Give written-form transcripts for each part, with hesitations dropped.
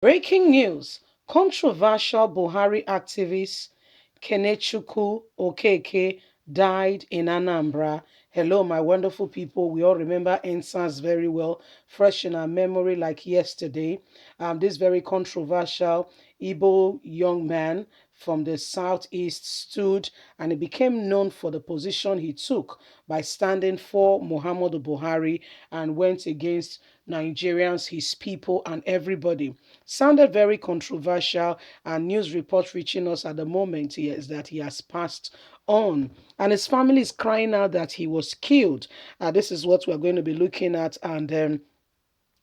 Breaking news: controversial Buhari activist Kenechukwu Okeke died in Anambra. Hello, my wonderful people. We all remember NSAS very well, fresh in our memory like yesterday. This very controversial Igbo young man from the southeast stood and he became known for the position he took by standing for Muhammadu Buhari and went against Nigerians, his people, and everybody. Sounded very controversial, and news reports reaching us at the moment is that he has passed on. And his family is crying out that he was killed. This is what we're going to be looking at, and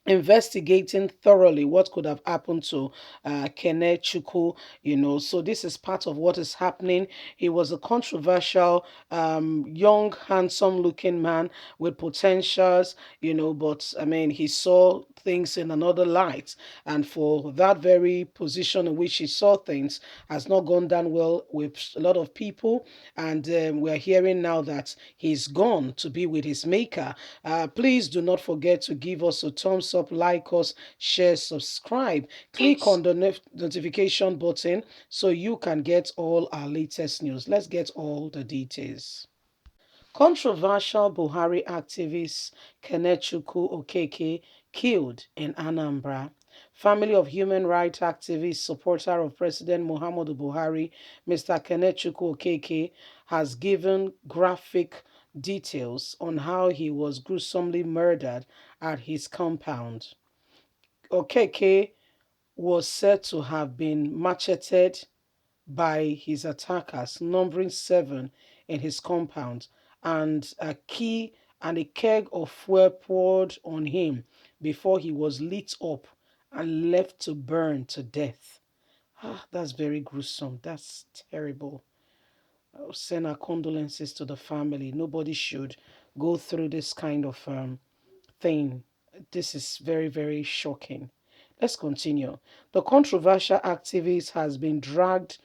investigating thoroughly what could have happened to Kene Chuku, So this is part of what is happening. He was a controversial, young, handsome-looking man with potentials, but I mean, he saw things in another light, and for that very position in which he saw things has not gone down well with a lot of people, and we're hearing now that he's gone to be with his maker. Please do not forget to give us a thumbs up, like us, share, subscribe. Click on the notification button so you can get all our latest news. Let's get all the details. Controversial Buhari activist Kenechukwu Okeke killed in Anambra. Family of human rights activist, supporter of President Muhammadu Buhari, Mr. Kenechukwu Okeke, has given graphic details on how he was gruesomely murdered at his compound. Okeke was said to have been macheted by his attackers, numbering 7 in his compound, and a key and a keg of fuel poured on him before he was lit up and left to burn to death. That's very gruesome. That's terrible. I'll send our condolences to the family. Nobody should go through this kind of thing. This is very, very shocking. Let's continue. The controversial activist has been dragged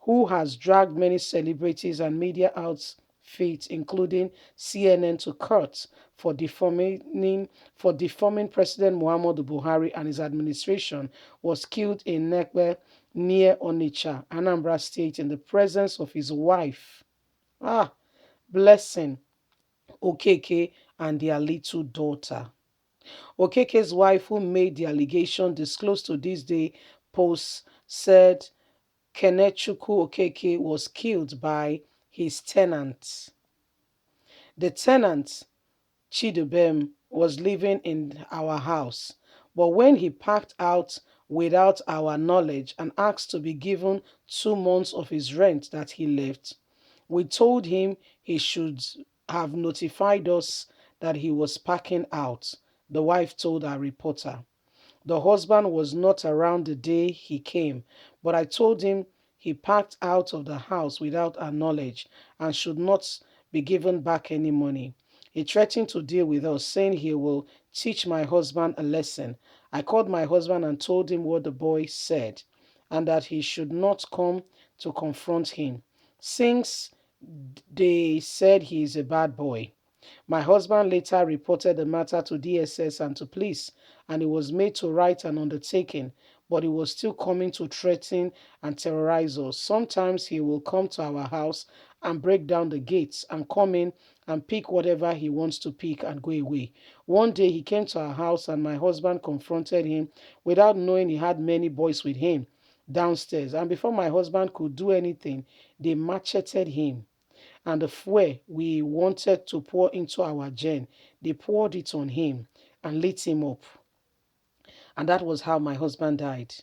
who has dragged many celebrities and media outfits, including CNN, to court for defaming President Muhammadu Buhari and his administration, was killed in Nekpe near Onitsha, Anambra State, in the presence of his wife, Blessing Okeke, and their little daughter. Okeke's wife, who made the allegation, disclosed to This Day Post, said Kenechukwu Okeke was killed by his tenant. The tenant, Chidubem, was living in our house, but when he packed out without our knowledge and asked to be given 2 months of his rent that he left, we told him he should have notified us that he was packing out, the wife told our reporter. The husband was not around the day he came, but I told him he packed out of the house without our knowledge and should not be given back any money. He threatened to deal with us, saying he will teach my husband a lesson. I called my husband and told him what the boy said and that he should not come to confront him, since they said he is a bad boy. My husband later reported the matter to DSS and to police, and he was made to write an undertaking, but he was still coming to threaten and terrorize us. Sometimes he will come to our house and break down the gates and come in and pick whatever he wants to pick and go away. One day he came to our house and my husband confronted him without knowing he had many boys with him downstairs. And before my husband could do anything, they macheted him, and the fuel we wanted to pour into our gen, they poured it on him and lit him up. And that was how my husband died.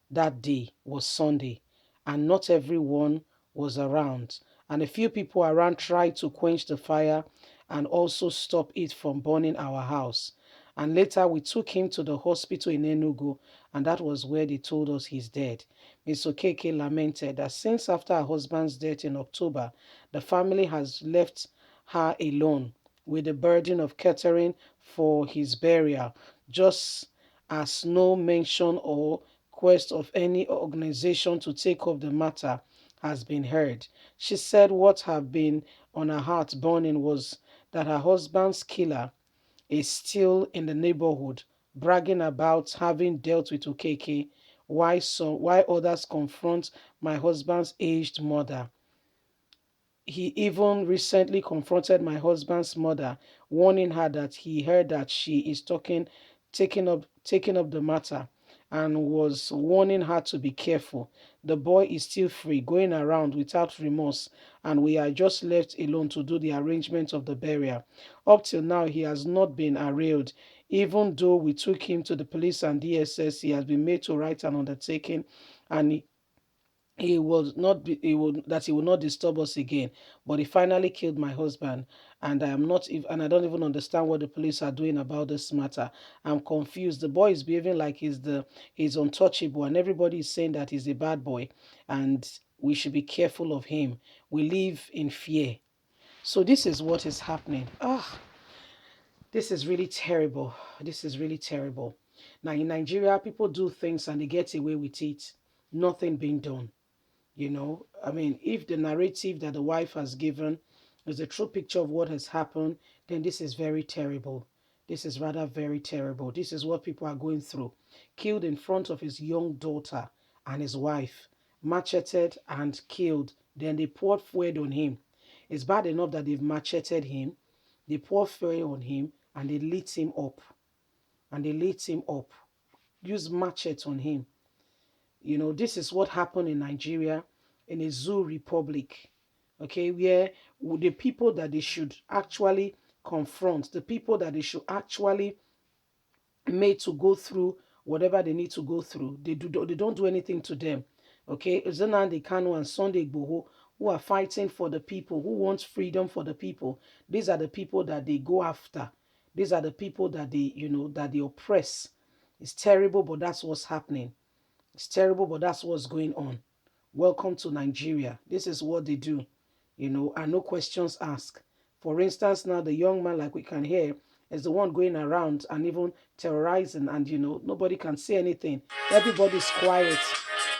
That day was Sunday, and not everyone was around. And a few people around tried to quench the fire and also stop it from burning our house. And later we took him to the hospital in Enugu, and that was where they told us he's dead. Ms. Okeke lamented that since after her husband's death in October, the family has left her alone with the burden of catering for his burial, just as no mention or quest of any organization to take up the matter has been heard. She said what had been on her heart burning was that her husband's killer is still in the neighborhood bragging about having dealt with Okeke, why others confront my husband's aged mother. He even recently confronted my husband's mother, warning her that he heard that she is taking up the matter, and was warning her to be careful. The boy is still free, going around without remorse, and we are just left alone to do the arrangement of the burial. Up till now, he has not been arraigned. Even though we took him to the police and DSS, he has been made to write an undertaking, and he will not disturb us again. But he finally killed my husband, and I don't even understand what the police are doing about this matter. I'm confused. The boy is behaving like he's untouchable, and everybody is saying that he's a bad boy, and we should be careful of him. We live in fear. So this is what is happening. This is really terrible. This is really terrible. Now in Nigeria, people do things and they get away with it. Nothing being done. I mean, if the narrative that the wife has given is a true picture of what has happened, then this is very terrible. This is rather very terrible. This is what people are going through. Killed in front of his young daughter and his wife, macheted and killed. Then they poured fuel on him. It's bad enough that they've macheted him, they poured fuel on him, and they lit him up. And they lit him up. Use machete on him. This is what happened in Nigeria, in a zoo republic, okay, where the people that they should actually confront, the people that they should actually made to go through whatever they need to go through, they don't do anything to them. Okay, Zenandi Kanu and Sunday Igboho, who are fighting for the people, who wants freedom for the people. These are the people that they go after. These are the people that they oppress. It's terrible, but that's what's happening. It's terrible, but that's what's going on. Welcome to Nigeria. This is what they do, and no questions asked. For instance, now the young man, like we can hear, is the one going around and even terrorizing, and nobody can say anything. Everybody's quiet.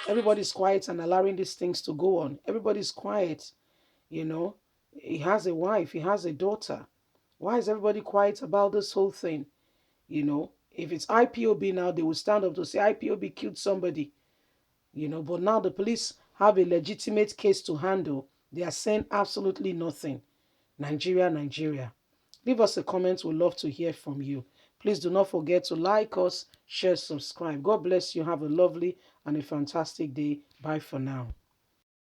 Everybody's quiet and allowing these things to go on. Everybody's quiet, you know. He has a wife, he has a daughter. Why is everybody quiet about this whole thing? If it's IPOB now, they will stand up to say IPOB killed somebody, but now the police have a legitimate case to handle. They are saying absolutely nothing. Nigeria, Nigeria. Leave us a comment. We'd love to hear from you. Please do not forget to like us, share, subscribe. God bless you. Have a lovely and a fantastic day. Bye for now.